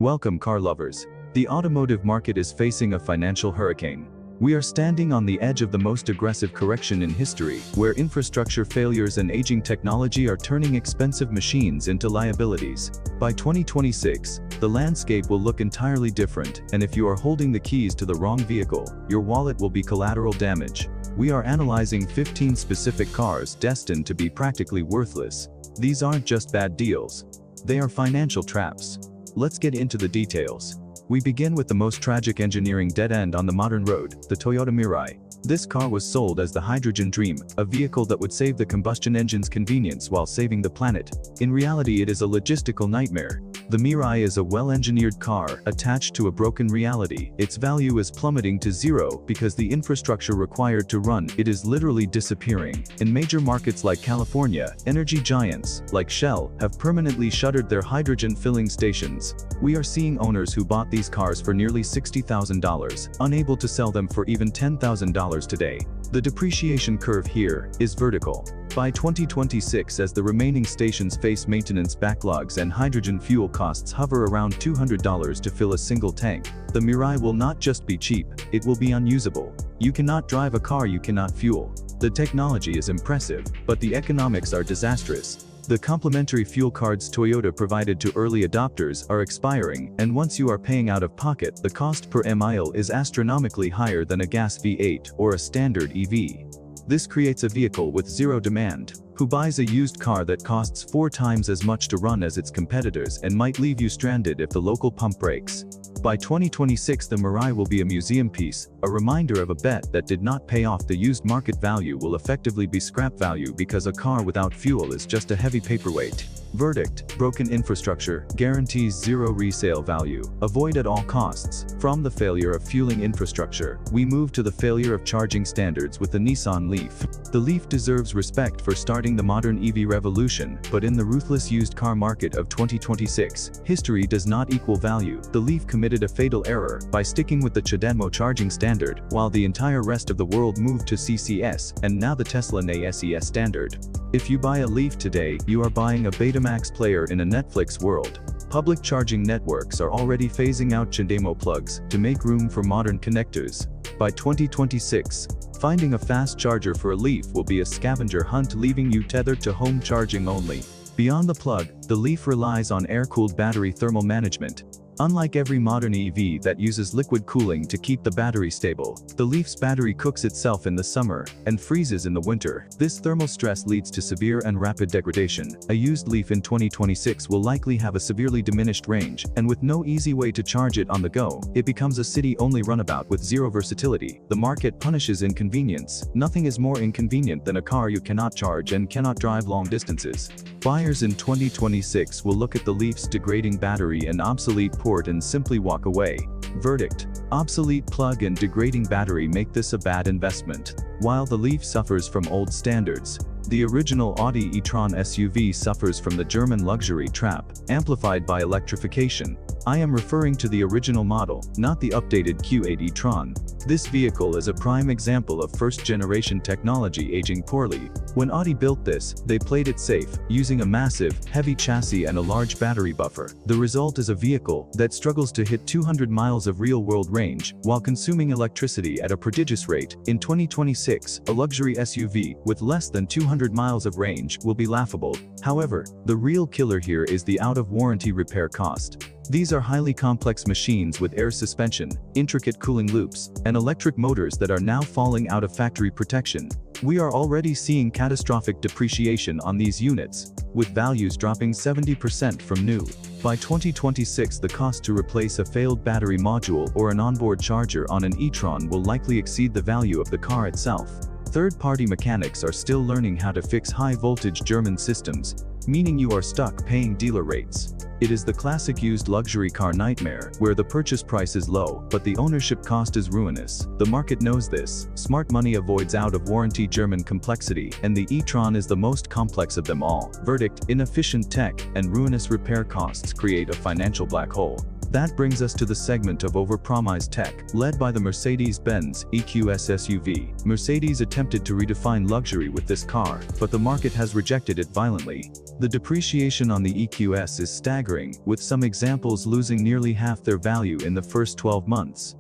Welcome, car lovers. The automotive market is facing a financial hurricane. We are standing on the edge of the most aggressive correction in history, where infrastructure failures and aging technology are turning expensive machines into liabilities. By 2026, the landscape will look entirely different, and if you are holding the keys to the wrong vehicle, your wallet will be collateral damage. We are analyzing 15 specific cars destined to be practically worthless. These aren't just bad deals. They are financial traps. Let's get into the details. We begin with the most tragic engineering dead end on the modern road, the Toyota Mirai. This car was sold as the hydrogen dream, a vehicle that would save the combustion engine's convenience while saving the planet. In reality, it is a logistical nightmare. The Mirai is a well-engineered car attached to a broken reality. Its value is plummeting to zero because the infrastructure required to run it is literally disappearing. In major markets like California, energy giants, like Shell, have permanently shuttered their hydrogen filling stations. We are seeing owners who bought these cars for nearly $60,000, unable to sell them for even $10,000 today. The depreciation curve here is vertical. By 2026, as the remaining stations face maintenance backlogs and hydrogen fuel costs hover around $200 to fill a single tank, the Mirai will not just be cheap, it will be unusable. You cannot drive a car you cannot fuel. The technology is impressive, but the economics are disastrous. The complimentary fuel cards Toyota provided to early adopters are expiring, and once you are paying out of pocket, the cost per mile is astronomically higher than a gas V8 or a standard EV. This creates a vehicle with zero demand. Who buys a used car that costs 4 times as much to run as its competitors and might leave you stranded if the local pump breaks? By 2026, the Mirai will be a museum piece, a reminder of a bet that did not pay off. The used market value will effectively be scrap value because a car without fuel is just a heavy paperweight. Verdict: broken infrastructure guarantees zero resale value. Avoid at all costs. From the failure of fueling infrastructure, we move to the failure of charging standards with the Nissan Leaf. The Leaf deserves respect for starting the modern EV revolution, but in the ruthless used car market of 2026, history does not equal value. The Leaf committed a fatal error by sticking with the CHAdeMO charging standard, while the entire rest of the world moved to CCS, and now the Tesla NESES standard. If you buy a Leaf today, you are buying a Betamax player in a Netflix world. Public charging networks are already phasing out CHAdeMO plugs to make room for modern connectors. By 2026, finding a fast charger for a Leaf will be a scavenger hunt, leaving you tethered to home charging only. Beyond the plug, the Leaf relies on air-cooled battery thermal management. Unlike every modern EV that uses liquid cooling to keep the battery stable, the Leaf's battery cooks itself in the summer and freezes in the winter. This thermal stress leads to severe and rapid degradation. A used Leaf in 2026 will likely have a severely diminished range, and with no easy way to charge it on the go, it becomes a city-only runabout with zero versatility. The market punishes inconvenience. Nothing is more inconvenient than a car you cannot charge and cannot drive long distances. Buyers in 2026 will look at the Leaf's degrading battery and obsolete port and simply walk away. Verdict: obsolete plug and degrading battery make this a bad investment. While the Leaf suffers from old standards, the original Audi e-tron SUV suffers from the German luxury trap, amplified by electrification. I am referring to the original model, not the updated Q8 e-tron. This vehicle is a prime example of first-generation technology aging poorly. When Audi built this, they played it safe, using a massive, heavy chassis and a large battery buffer. The result is a vehicle that struggles to hit 200 miles of real-world range, while consuming electricity at a prodigious rate. In 2026, a luxury SUV with less than 200 miles of range will be laughable. However, the real killer here is the out-of-warranty repair cost. These are highly complex machines with air suspension, intricate cooling loops, and electric motors that are now falling out of factory protection. We are already seeing catastrophic depreciation on these units, with values dropping 70% from new. By 2026, the cost to replace a failed battery module or an onboard charger on an e-tron will likely exceed the value of the car itself. Third-party mechanics are still learning how to fix high-voltage German systems, meaning you are stuck paying dealer rates. It is the classic used luxury car nightmare, where the purchase price is low, but the ownership cost is ruinous. The market knows this. Smart money avoids out-of-warranty German complexity, and the e-tron is the most complex of them all. Verdict: inefficient tech and ruinous repair costs create a financial black hole. That brings us to the segment of overpromised tech, led by the Mercedes-Benz EQS SUV. Mercedes attempted to redefine luxury with this car, but the market has rejected it violently. The depreciation on the EQS is staggering, with some examples losing nearly half their value in the first 12 months.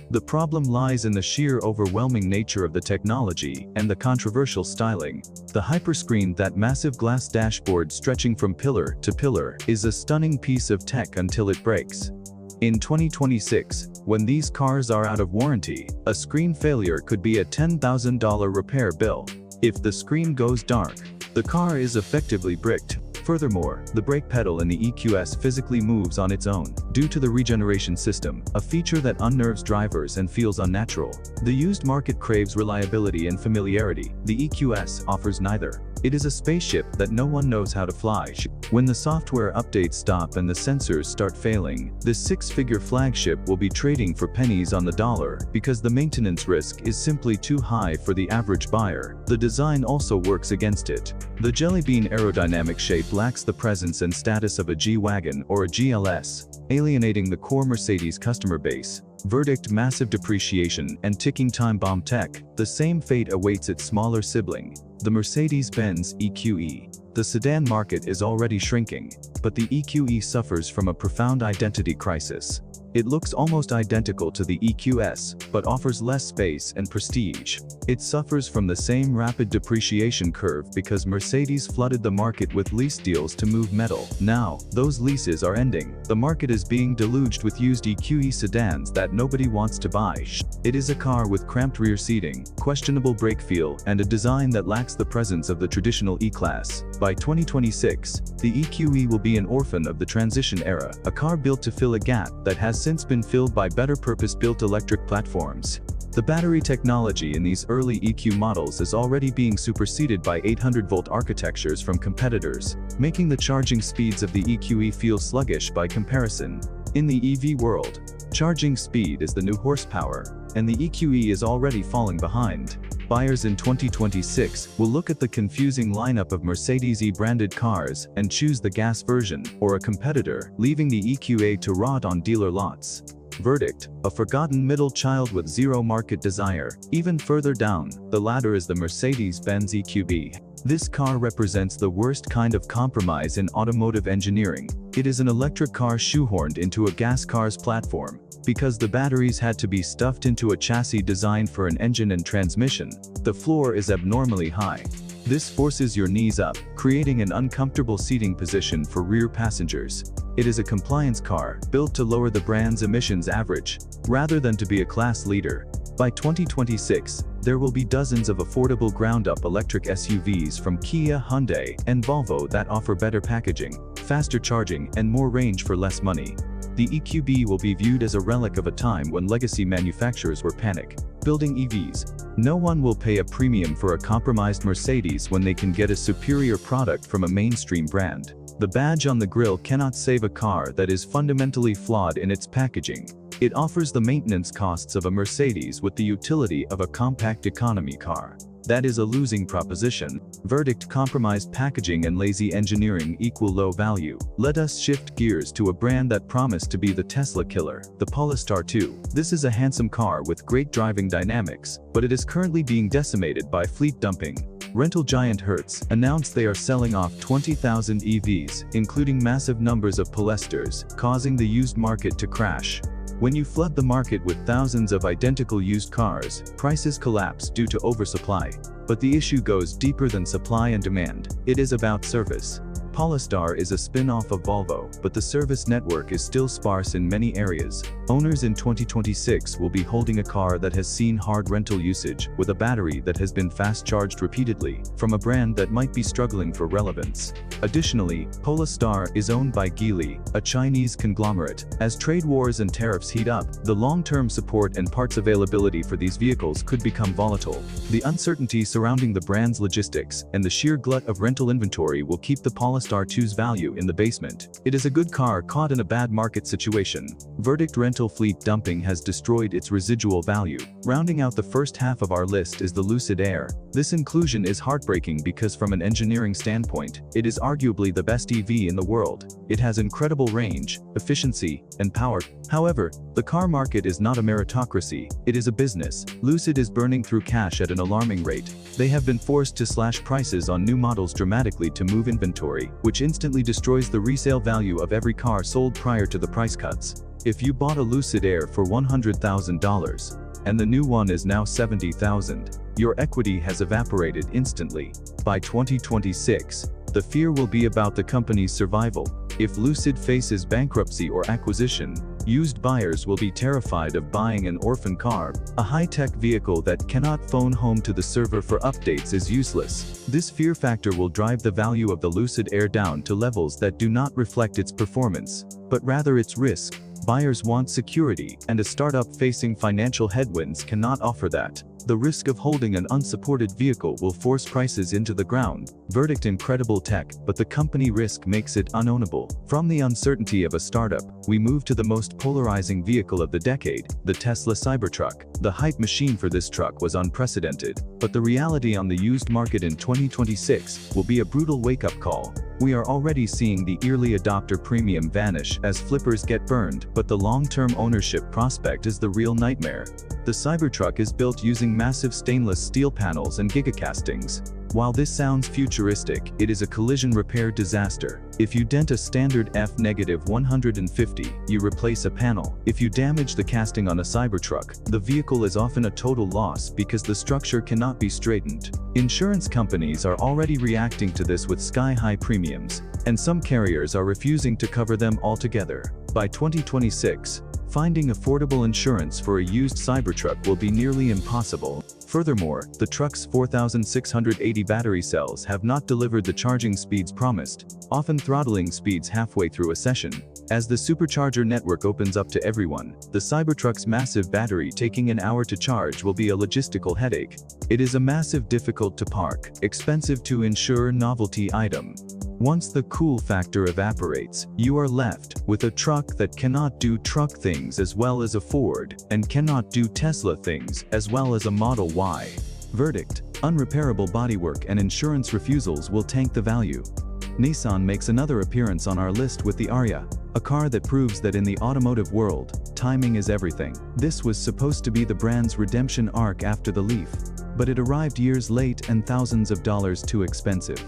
The problem lies in the sheer overwhelming nature of the technology and the controversial styling. The hyperscreen, that massive glass dashboard stretching from pillar to pillar, is a stunning piece of tech until it breaks. In 2026, when these cars are out of warranty, a screen failure could be a $10,000 repair bill. If the screen goes dark, the car is effectively bricked. Furthermore, the brake pedal in the EQS physically moves on its own, due to the regeneration system, a feature that unnerves drivers and feels unnatural. The used market craves reliability and familiarity. The EQS offers neither. It is a spaceship that no one knows how to fly. When the software updates stop and the sensors start failing, this six-figure flagship will be trading for pennies on the dollar because the maintenance risk is simply too high for the average buyer. The design also works against it. The jellybean aerodynamic shape lacks the presence and status of a G-Wagon or a GLS, alienating the core Mercedes customer base. Verdict: massive depreciation and ticking time bomb tech. The same fate awaits its smaller sibling, the Mercedes-Benz EQE. The sedan market is already shrinking, but the EQE suffers from a profound identity crisis. It looks almost identical to the EQS, but offers less space and prestige. It suffers from the same rapid depreciation curve because Mercedes flooded the market with lease deals to move metal. Now, those leases are ending. The market is being deluged with used EQE sedans that nobody wants to buy. It is a car with cramped rear seating, questionable brake feel, and a design that lacks the presence of the traditional E-Class. By 2026, the EQE will be an orphan of the transition era, a car built to fill a gap that has since been filled by better purpose-built electric platforms. The battery technology in these early EQ models is already being superseded by 800-volt architectures from competitors, making the charging speeds of the EQE feel sluggish by comparison. In the EV world, charging speed is the new horsepower, and the EQE is already falling behind. Buyers in 2026 will look at the confusing lineup of Mercedes E-branded cars and choose the gas version or a competitor, leaving the EQA to rot on dealer lots. Verdict: a forgotten middle child with zero market desire. Even further down the ladder is the Mercedes-Benz EQB. This car represents the worst kind of compromise in automotive engineering. It is an electric car shoehorned into a gas car's platform. Because the batteries had to be stuffed into a chassis designed for an engine and transmission, the floor is abnormally high. This forces your knees up, creating an uncomfortable seating position for rear passengers. It is a compliance car, built to lower the brand's emissions average, rather than to be a class leader. By 2026, there will be dozens of affordable ground-up electric SUVs from Kia, Hyundai, and Volvo that offer better packaging, faster charging, and more range for less money. The EQB will be viewed as a relic of a time when legacy manufacturers were building EVs. No one will pay a premium for a compromised Mercedes when they can get a superior product from a mainstream brand. The badge on the grille cannot save a car that is fundamentally flawed in its packaging. It offers the maintenance costs of a Mercedes with the utility of a compact economy car. That is a losing proposition. Verdict: compromised packaging and lazy engineering equal low value. Let us shift gears to a brand that promised to be the Tesla killer, the Polestar 2. This is a handsome car with great driving dynamics, but it is currently being decimated by fleet dumping. Rental giant Hertz announced they are selling off 20,000 EVs, including massive numbers of Polestars, causing the used market to crash. When you flood the market with thousands of identical used cars, prices collapse due to oversupply. But the issue goes deeper than supply and demand. It is about service. Polestar is a spin-off of Volvo, but the service network is still sparse in many areas. Owners in 2026 will be holding a car that has seen hard rental usage, with a battery that has been fast-charged repeatedly, from a brand that might be struggling for relevance. Additionally, Polestar is owned by Geely, a Chinese conglomerate. As trade wars and tariffs heat up, the long-term support and parts availability for these vehicles could become volatile. The uncertainty surrounding the brand's logistics and the sheer glut of rental inventory will keep the Polestar Polestar 2's value in the basement. It is a good car caught in a bad market situation. Verdict: rental fleet dumping has destroyed its residual value. Rounding out the first half of our list is the Lucid Air. This inclusion is heartbreaking because from an engineering standpoint, it is arguably the best EV in the world. It has incredible range, efficiency, and power. However, the car market is not a meritocracy, it is a business. Lucid is burning through cash at an alarming rate. They have been forced to slash prices on new models dramatically to move inventory, which instantly destroys the resale value of every car sold prior to the price cuts. If you bought a Lucid Air for $100,000, and the new one is now $70,000, your equity has evaporated instantly. By 2026, the fear will be about the company's survival. If Lucid faces bankruptcy or acquisition, used buyers will be terrified of buying an Orphan car. A high-tech vehicle that cannot phone home to the server for updates is useless. This fear factor will drive the value of the Lucid Air down to levels that do not reflect its performance, but rather its risk. Buyers want security, and a startup facing financial headwinds cannot offer that. The risk of holding an unsupported vehicle will force prices into the ground. Verdict: incredible tech, but the company risk makes it unownable. From the uncertainty of a startup, we move to the most polarizing vehicle of the decade, the Tesla Cybertruck. The hype machine for this truck was unprecedented, but the reality on the used market in 2026 will be a brutal wake-up call. We are already seeing the early adopter premium vanish as flippers get burned, but the long-term ownership prospect is the real nightmare. The Cybertruck is built using massive stainless steel panels and gigacastings. While this sounds futuristic, it is a collision repair disaster. If you dent a standard F-150, you replace a panel. If you damage the casting on a Cybertruck, the vehicle is often a total loss because the structure cannot be straightened. Insurance companies are already reacting to this with sky-high premiums, and some carriers are refusing to cover them altogether. By 2026, finding affordable insurance for a used Cybertruck will be nearly impossible. Furthermore, the truck's 4,680 battery cells have not delivered the charging speeds promised, often throttling speeds halfway through a session. As the supercharger network opens up to everyone, the Cybertruck's massive battery taking an hour to charge will be a logistical headache. It is a massive, difficult to park, expensive to insure novelty item. Once the cool factor evaporates, you are left with a truck that cannot do truck things as well as a Ford, and cannot do Tesla things as well as a Model Y. Verdict: unrepairable bodywork and insurance refusals will tank the value. Nissan makes another appearance on our list with the Ariya, a car that proves that in the automotive world, timing is everything. This was supposed to be the brand's redemption arc after the Leaf, but it arrived years late and thousands of dollars too expensive.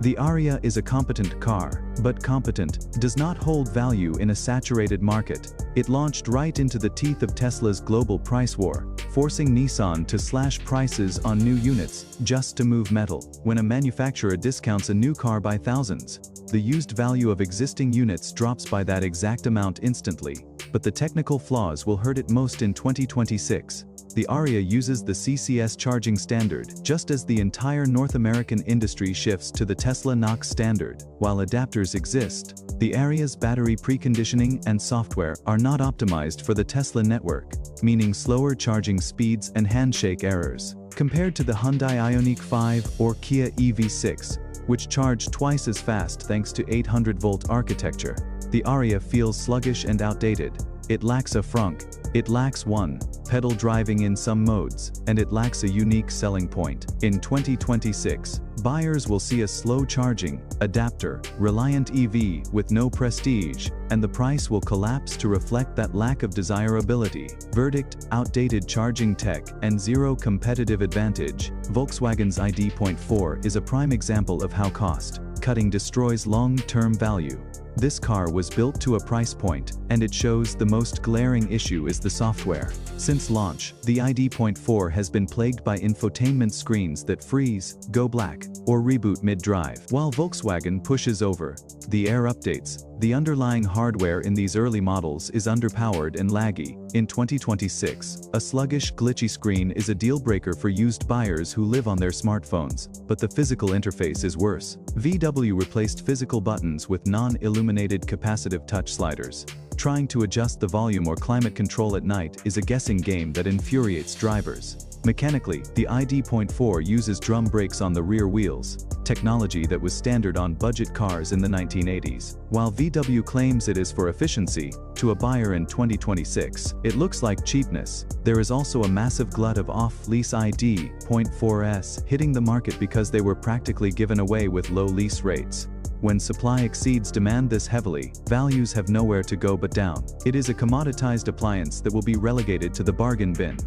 The Ariya is a competent car, but competent does not hold value in a saturated market. It launched right into the teeth of Tesla's global price war, forcing Nissan to slash prices on new units just to move metal. When a manufacturer discounts a new car by thousands, the used value of existing units drops by that exact amount instantly. But the technical flaws will hurt it most in 2026. The Ariya uses the CCS charging standard, just as the entire North American industry shifts to the Tesla NOx standard. While adapters exist, the Ariya's battery preconditioning and software are not optimized for the Tesla network, meaning slower charging speeds and handshake errors. Compared to the Hyundai Ioniq 5 or Kia EV6, which charge twice as fast thanks to 800-volt architecture, the Ariya feels sluggish and outdated. It lacks a frunk, it lacks one-pedal driving in some modes, and it lacks a unique selling point. In 2026, buyers will see a slow-charging, adapter-reliant EV with no prestige, and the price will collapse to reflect that lack of desirability. Verdict: outdated charging tech and zero competitive advantage. Volkswagen's ID.4 is a prime example of how cost-cutting destroys long-term value. This car was built to a price point, and it shows the most glaring issue is the software. Since launch, the ID.4 has been plagued by infotainment screens that freeze, go black, or reboot mid-drive. While Volkswagen pushes over the air updates, the underlying hardware in these early models is underpowered and laggy. In 2026, a sluggish, glitchy screen is a deal-breaker for used buyers who live on their smartphones, but the physical interface is worse. VW replaced physical buttons with non-illuminated capacitive touch sliders. Trying to adjust the volume or climate control at night is a guessing game that infuriates drivers. Mechanically, the ID.4 uses drum brakes on the rear wheels, technology that was standard on budget cars in the 1980s. While VW claims it is for efficiency, to a buyer in 2026, it looks like cheapness. There is also a massive glut of off-lease ID.4s hitting the market because they were practically given away with low lease rates. When supply exceeds demand this heavily, values have nowhere to go but down. It is a commoditized appliance that will be relegated to the bargain bin.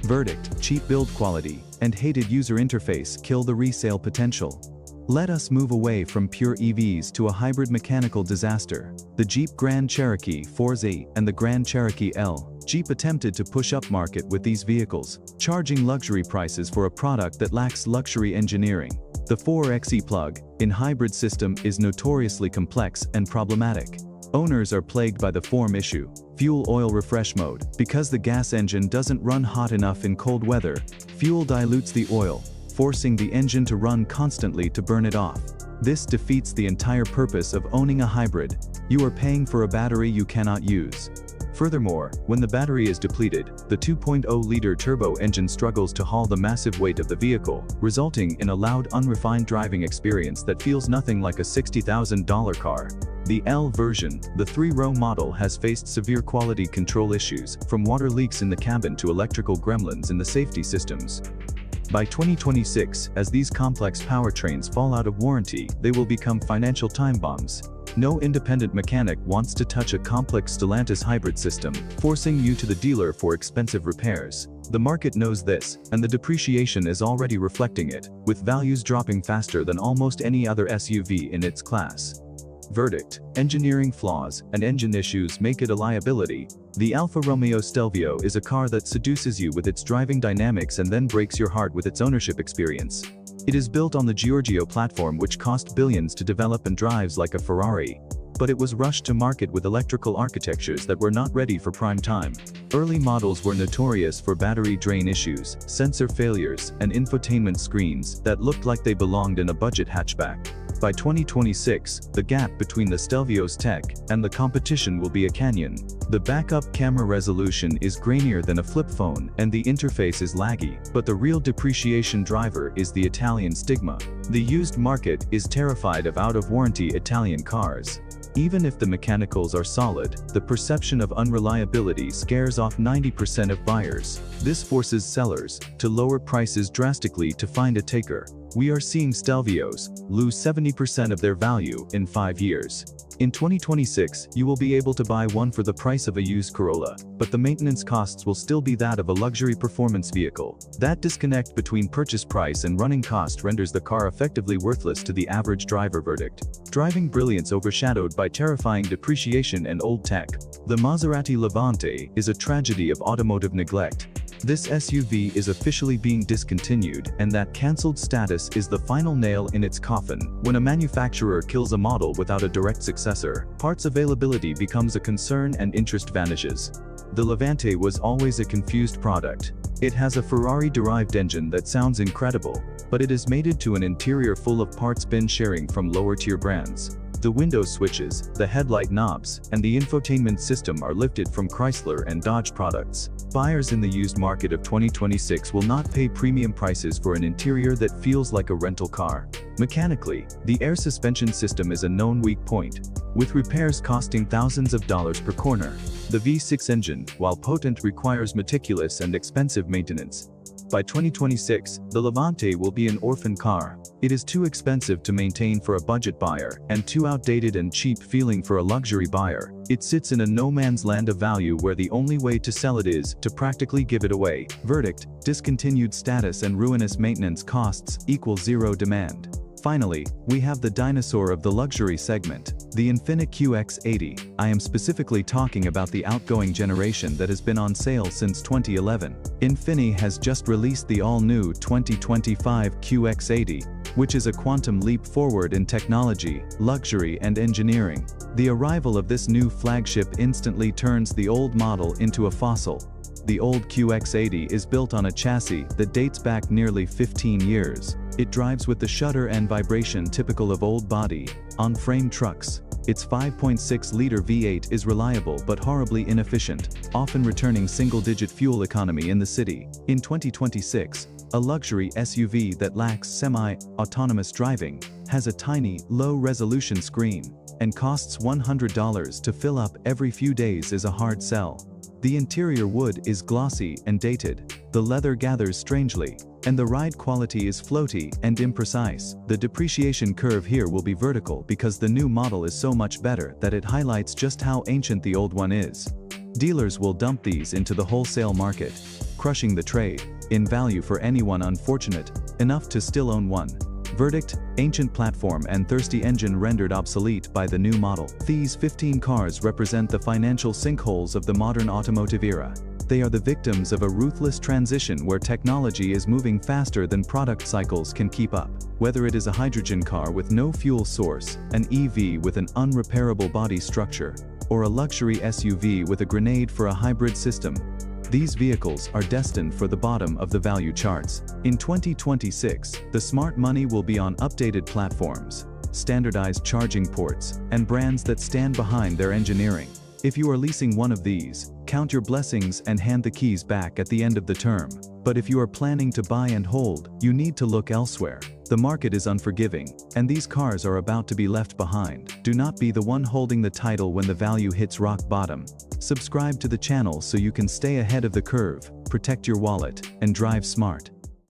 Verdict: cheap build quality and hated user interface kill the resale potential. Let us move away from pure EVs to a hybrid mechanical disaster. The Jeep Grand Cherokee 4Z and the Grand Cherokee L. Jeep attempted to push up market with these vehicles, charging luxury prices for a product that lacks luxury engineering. The 4xe plug-in hybrid system is notoriously complex and problematic. Owners are plagued by the form issue, fuel oil refresh mode. Because the gas engine doesn't run hot enough in cold weather, fuel dilutes the oil, forcing the engine to run constantly to burn it off. This defeats the entire purpose of owning a hybrid. You are paying for a battery you cannot use. Furthermore, when the battery is depleted, the 2.0-liter turbo engine struggles to haul the massive weight of the vehicle, resulting in a loud, unrefined driving experience that feels nothing like a $60,000 car. The L version, the 3-row model, has faced severe quality control issues, from water leaks in the cabin to electrical gremlins in the safety systems. By 2026, as these complex powertrains fall out of warranty, they will become financial time bombs. No independent mechanic wants to touch a complex Stellantis hybrid system, forcing you to the dealer for expensive repairs. The market knows this, and the depreciation is already reflecting it, with values dropping faster than almost any other SUV in its class. Verdict: engineering flaws and engine issues make it a liability. The Alfa Romeo Stelvio is a car that seduces you with its driving dynamics and then breaks your heart with its ownership experience. It is built on the Giorgio platform, which cost billions to develop and drives like a Ferrari. But it was rushed to market with electrical architectures that were not ready for prime time. Early models were notorious for battery drain issues, sensor failures, and infotainment screens that looked like they belonged in a budget hatchback. By 2026, the gap between the Stelvio's tech and the competition will be a canyon. The backup camera resolution is grainier than a flip phone, and the interface is laggy, but the real depreciation driver is the Italian Stigma. The used market is terrified of out-of-warranty Italian cars. Even if the mechanicals are solid, the perception of unreliability scares off 90% of buyers. This forces sellers to lower prices drastically to find a taker. We are seeing Stelvios lose 70% of their value in 5 years. In 2026, you will be able to buy one for the price of a used Corolla, but the maintenance costs will still be that of a luxury performance vehicle. That disconnect between purchase price and running cost renders the car effectively worthless to the average driver. Verdict: driving brilliance overshadowed by terrifying depreciation and old tech. The Maserati Levante is a tragedy of automotive neglect. This SUV is officially being discontinued, and that cancelled status is the final nail in its coffin. When a manufacturer kills a model without a direct successor, parts availability becomes a concern and interest vanishes. The Levante was always a confused product. It has a Ferrari-derived engine that sounds incredible, but it is mated to an interior full of parts bin sharing from lower-tier brands. The window switches, the headlight knobs, and the infotainment system are lifted from Chrysler and Dodge products. Buyers in the used market of 2026 will not pay premium prices for an interior that feels like a rental car. Mechanically, the air suspension system is a known weak point, with repairs costing thousands of dollars per corner. The V6 engine, while potent, requires meticulous and expensive maintenance. By 2026, the Levante will be an orphan car. It is too expensive to maintain for a budget buyer, and too outdated and cheap feeling for a luxury buyer. It sits in a no-man's land of value where the only way to sell it is to practically give it away. Verdict: discontinued status and ruinous maintenance costs equal zero demand. Finally, we have the dinosaur of the luxury segment, the Infiniti QX80. I am specifically talking about the outgoing generation that has been on sale since 2011. Infiniti has just released the all-new 2025 QX80, which is a quantum leap forward in technology, luxury, and engineering. The arrival of this new flagship instantly turns the old model into a fossil. The old QX80 is built on a chassis that dates back nearly 15 years. It drives with the shudder and vibration typical of old body, on-frame trucks. Its 5.6-liter V8 is reliable but horribly inefficient, often returning single-digit fuel economy in the city. In 2026, a luxury SUV that lacks semi-autonomous driving, has a tiny, low-resolution screen, and costs $100 to fill up every few days is a hard sell. The interior wood is glossy and dated, the leather gathers strangely, and the ride quality is floaty and imprecise. The depreciation curve here will be vertical because the new model is so much better that it highlights just how ancient the old one is. Dealers will dump these into the wholesale market, crushing the trade in value for anyone unfortunate enough to still own one. Verdict: ancient platform and thirsty engine rendered obsolete by the new model. These 15 cars represent the financial sinkholes of the modern automotive era. They are the victims of a ruthless transition where technology is moving faster than product cycles can keep up. Whether it is a hydrogen car with no fuel source, an EV with an unrepairable body structure, or a luxury SUV with a grenade for a hybrid system, these vehicles are destined for the bottom of the value charts. In 2026, the smart money will be on updated platforms, standardized charging ports, and brands that stand behind their engineering. If you are leasing one of these, count your blessings and hand the keys back at the end of the term. But if you are planning to buy and hold, you need to look elsewhere. The market is unforgiving, and these cars are about to be left behind. Do not be the one holding the title when the value hits rock bottom. Subscribe to the channel so you can stay ahead of the curve, protect your wallet, and drive smart.